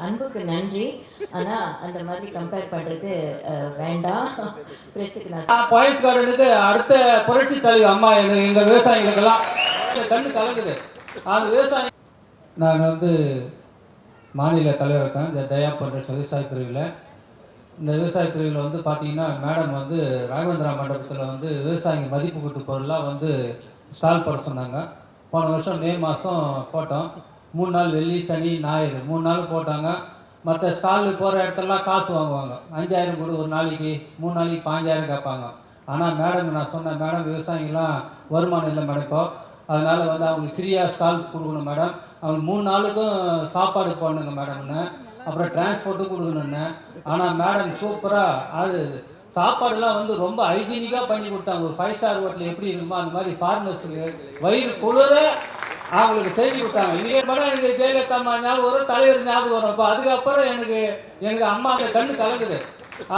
அன்புக்கு நன்றி. ஆனால் அந்த மாதிரி கம்பேர் பண்ணுறது வேண்டாம். பிரஸுக்கு நான் பாய்ஸ் கார்டனுக்கு அடுத்த புரட்சி தலைவர் அம்மா எங்கள் விவசாயிகளுக்கெல்லாம் கண்ணு கலங்குது. அது விவசாயி நான் மாநில தலைவர் இருக்கேன் இந்த தயா போன்ற விவசாய பிரிவில். இந்த விவசாய பிரிவில் பார்த்தீங்கன்னா மேடம் ராகவேந்திரா மண்டபத்தில் விவசாயிங்க மதிப்பு கூட்டு பொருளாக ஸ்டால் போட சொன்னாங்க. போன வருஷம் மே மாதம் போட்டோம். 3 நாள் வெள்ளி சனி ஞாயிறு 3 நாள் போட்டாங்க. மற்ற ஸ்டாலுக்கு போகிற இடத்துலலாம் காசு வாங்குவாங்க. 5000 கொடு ஒரு நாளைக்கு, 3 நாளைக்கு 5000 கேட்பாங்க. ஆனால் மேடம் நான் சொன்னேன், மேடம் விவசாயிங்களாம் வருமானம் இல்லை மேடம் இப்போ, அதனால் அவங்களுக்கு ஃப்ரீயாக ஸ்டால் கொடுக்கணும் மேடம், அவங்க 3 நாளுக்கும் சாப்பாடு போடணுங்க மேடம்னு, அப்புறம் டிரான்ஸ்போர்ட்டும் கொடுக்கணுன்னு. ஆனால் மேடம் சூப்பராக அது சாப்பாடுலாம் ரொம்ப ஹைஜீனிக்காக பண்ணி கொடுத்தாங்க. ஒரு 5 ஸ்டார் ஹோட்டல் எப்படி இருக்குமோ அந்த மாதிரி ஃபார்மர்ஸுக்கு வயிறு குளிர அவங்களுக்கு செஞ்சு கொடுத்தாங்க. இங்கே படம் எனக்கு ஜெயலலிதா அம்மா ஞாபகம் வரும், தலைவர் ஞாபகம் வரும். இப்போ அதுக்கப்புறம் எனக்கு அம்மா கண்ணு கலங்குது.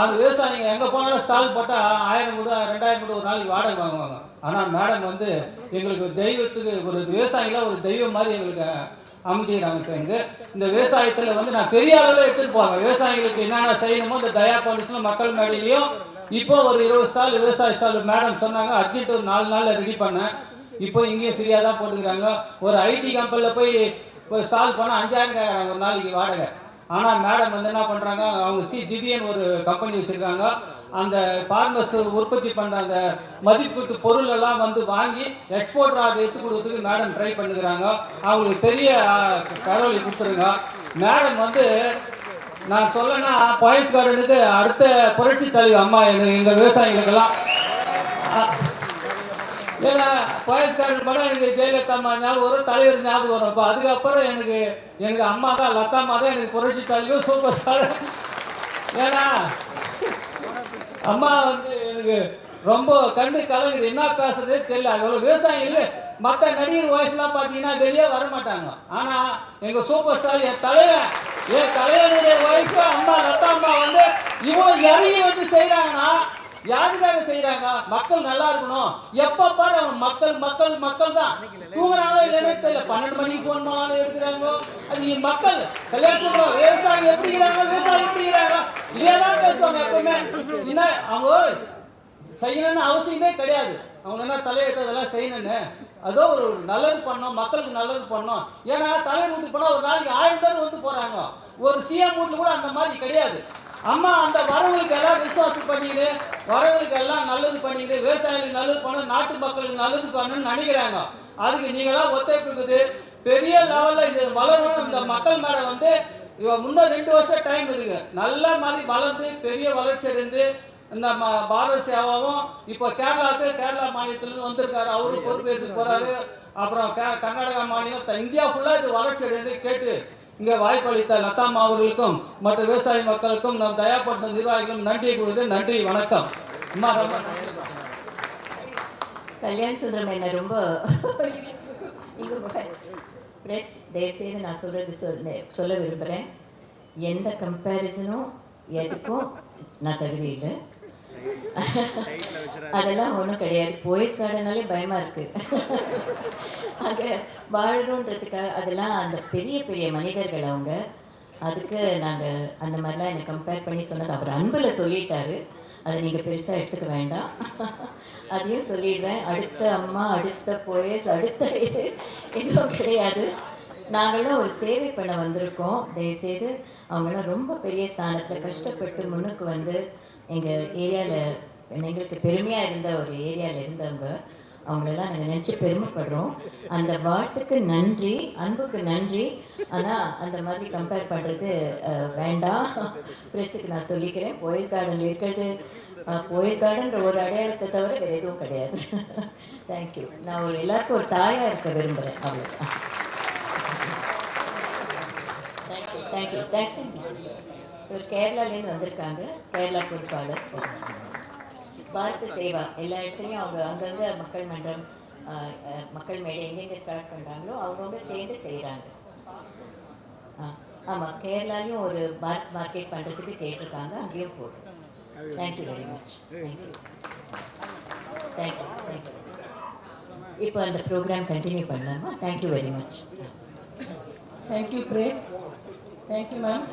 அது விவசாயிங்க எங்கே போனாலும் ஸ்டால் போட்டால் 1000 கொடு 2000 கொடு ஒரு நாளைக்கு வாடகை வாங்குவாங்க. ஆனால் மேடம் எங்களுக்கு தெய்வத்துக்கு ஒரு விவசாயிகளாக ஒரு தெய்வம் மாதிரி எங்களுக்கு அமைக்கிறாங்க. இந்த விவசாயத்தில் நான் பெரிய அளவில் எடுத்துகிட்டு போவாங்க. விவசாயிகளுக்கு என்னென்ன செய்யணுமோ இந்த தயா ஃபவுண்டேஷன் மக்கள் மேடையிலையும் இப்போ ஒரு 20 ஸ்டால் விவசாய ஸ்டால் மேடம் சொன்னாங்க, அர்ஜென்ட் ஒரு 4 நாளில் ரெடி பண்ணேன். இப்போ இங்கேயும் ஃப்ரீயாக தான் போட்டுக்கிறாங்க. ஒரு ஐடி கம்பெனியில் போய் ஸ்டால் பண்ணால் 5000 கேட்குறாங்க ஒரு நாளைக்கு வாடகை. ஆனால் மேடம் என்ன பண்ணுறாங்க, அவங்க திவ்யன்னு ஒரு கம்பெனி வச்சுருக்காங்க. அந்த ஃபார்மர்ஸ் உற்பத்தி பண்ணுற அந்த மதிப்பீட்டு பொருள் எல்லாம் வாங்கி எக்ஸ்போர்ட் ஆர்டர் எடுத்து கொடுக்கறதுக்கு மேடம் ட்ரை பண்ணுறாங்க. அவங்களுக்கு பெரிய கடவுளை கொடுத்துருங்க. மேடம் நான் சொல்லனா பாய்ஸ் கார்டனுக்கு அடுத்த புரட்சி தலைவர் அம்மா எங்கள் விவசாயிகளுக்கெல்லாம். ஏன்னா பாய்ஸ் கார்டன் படம் எனக்கு ஜெயலலிதா அம்மா ஞாபகம் வரும், தலைவர் ஞாபகம் வரும். இப்போ அதுக்கப்புறம் எனக்கு அம்மா தான், லதா அம்மா தான் எனக்கு புரட்சி தலைவர் சூப்பர் ஸ்டார். ஏன்னா அம்மா எனக்கு ரொம்ப கண்டு கலங்குது, என்ன பேசுறதே தெரியல. அவ்வளோ விவசாயிகள் மற்ற நடிகர் வாய்ஸ்லாம் பார்த்தீங்கன்னா வெளியே வர மாட்டாங்க. ஆனால் எங்கள் சூப்பர் ஸ்டார் என் தலைவனுடைய வாய்ப்பு அம்மா லதா அம்மா இவங்க இறங்கி செய்கிறாங்கன்னா யாருக்காக செய்யறாங்க? மக்கள் நல்லா இருக்கணும். எப்ப பாரு அவங்க மக்கள் தான். தூங்குறாங்களோ இல்லைன்னு தெரியல. 12 மணிக்கு போன் பண்ணாலும் எடுக்கிறாங்க. அது மக்கள் கல்யாணம் விவசாயம் எப்படிங்கிறாங்க, விவசாயம் எப்படிங்கிறாங்க, இதேதான் பேசுவாங்க எப்பவுமே. என்ன அவங்க செய்யணும்னு அவசியமே கிடையாது. அவங்க என்ன தலையிட்டதெல்லாம் செய்யணும்னு, அதோ ஒரு நல்லது பண்ணோம், மக்களுக்கு நல்லது பண்ணோம். ஏன்னா தலைவர் வீட்டுக்கு போனால் ஒரு நாளைக்கு 1000 பேர் போறாங்க. ஒரு சிஎம் வீட்டுல கூட அந்த மாதிரி கிடையாது. அம்மா அந்த வரவங்களுக்கு எல்லாம் விசுவாசம் பண்ணிக்கிது, வரவங்களுக்கு எல்லாம் நல்லது பண்ணிக்கிது, விவசாயிகளுக்கு நல்லது பண்ணணும், நாட்டு மக்களுக்கு நல்லது பண்ணணும்னு நினைக்கிறாங்க. அதுக்கு நீங்களாம் ஒத்துழைப்புக்குது. பெரிய லெவலில் இது வளரணும். இந்த மக்கள் மேலே முன்னே 2 வருஷம் டைம் இருக்குங்க. நல்ல மாதிரி வளர்ந்து பெரிய வளர்ச்சி அடைந்து இந்த பாரத சேவாவும் இப்போ கேரளா மாநிலத்திலிருந்து வந்திருக்காரு. அவரும் பொறுப்பேற்று போறாரு. அப்புறம் கர்நாடகா மாநிலம், இந்தியா ஃபுல்லாக இது வளர்ச்சி அடைந்து கேட்டு இங்கே வாய்ப்பளித்த லதாமா அவர்களுக்கும் மற்ற விவசாய மக்களுக்கும் நம் தயா ஃபவுண்டேஷன் நிர்வாகிகளும் நன்றியை கொடுத்து நன்றி, வணக்கம். அம்மா ரொம்ப கல்யாண சுந்தரம் என்ன ரொம்ப ப்ரெஸ் தயவுசெய்து நான் சொல்ல விரும்புகிறேன். எந்த கம்பேரிசனும் எதுக்கும் நான் தகுதி இல்லை. அதெல்லாம் ஒன்றும் கிடையாது. போய்ஸ் கார்டனாலே பயமாக இருக்குது. அங்கே வாழணுன்றதுக்காக அதெல்லாம் அந்த பெரிய பெரிய மனிதர்கள் அவங்க. அதுக்கு நாங்கள் அந்த மாதிரிலாம் என்னை கம்பேர் பண்ணி சொன்னது அவர் அன்பில் சொல்லிட்டாரு. அதை நீங்கள் பெருசாக எடுத்துக்க வேண்டாம். அதையும் சொல்லிடுவேன். அடுத்த அம்மா, அடுத்த போயஸ், அடுத்த இது எதுவும் கிடையாது. நாங்களாம் ஒரு சேவை பண்ண வந்திருக்கோம். தயவுசெய்து அவங்களாம் ரொம்ப பெரிய ஸ்தானத்தில் கஷ்டப்பட்டு முன்னுக்கு எங்கள் ஏரியாவில் எங்களுக்கு பெருமையாக இருந்த ஒரு ஏரியாவில் இருந்தவங்க. அவங்களெல்லாம் நாங்கள் நினச்சி பெருமைப்படுறோம். அந்த வாழ்த்துக்கு நன்றி, அன்புக்கு நன்றி. ஆனால் அந்த மாதிரி கம்பேர் பண்ணுறது வேண்டாம். ப்ரெஸ்ஸுக்கு நான் சொல்லிக்கிறேன். போயஸ் கார்டன் இருக்கிறது போயஸ் கார்டன்ற ஒரு அடையாளத்தை தவிர வேறு எதுவும் கிடையாது. தேங்க்யூ. நான் எல்லாருக்கும் ஒரு தாயாக இருக்க விரும்புகிறேன். அவ்வளோ. தேங்க்யூ. ஒரு கேரளாலேருந்து வந்திருக்காங்க. கேரளா பொறுப்பாளர் பாரத சேவா எல்லா இடத்துலையும் அவங்க அங்கங்கே மக்கள் மன்றம், மக்கள் மேடை எங்கெங்கே ஸ்டார்ட் பண்ணுறாங்களோ அவங்கவுங்க சேர்ந்து செய்கிறாங்க. ஆமாம், கேரளாலையும் ஒரு பாரத் மார்க்கெட் பண்ணுறதுக்கு கேட்டிருக்காங்க. அங்கேயும் போடுறோம். Thank you very much. தேங்க்யூ. இப்போ அந்த ப்ரோக்ராம் கண்டினியூ பண்ணலாமா? Thank you very much. தேங்க்யூ பிரேஸ். Thank you ma'am.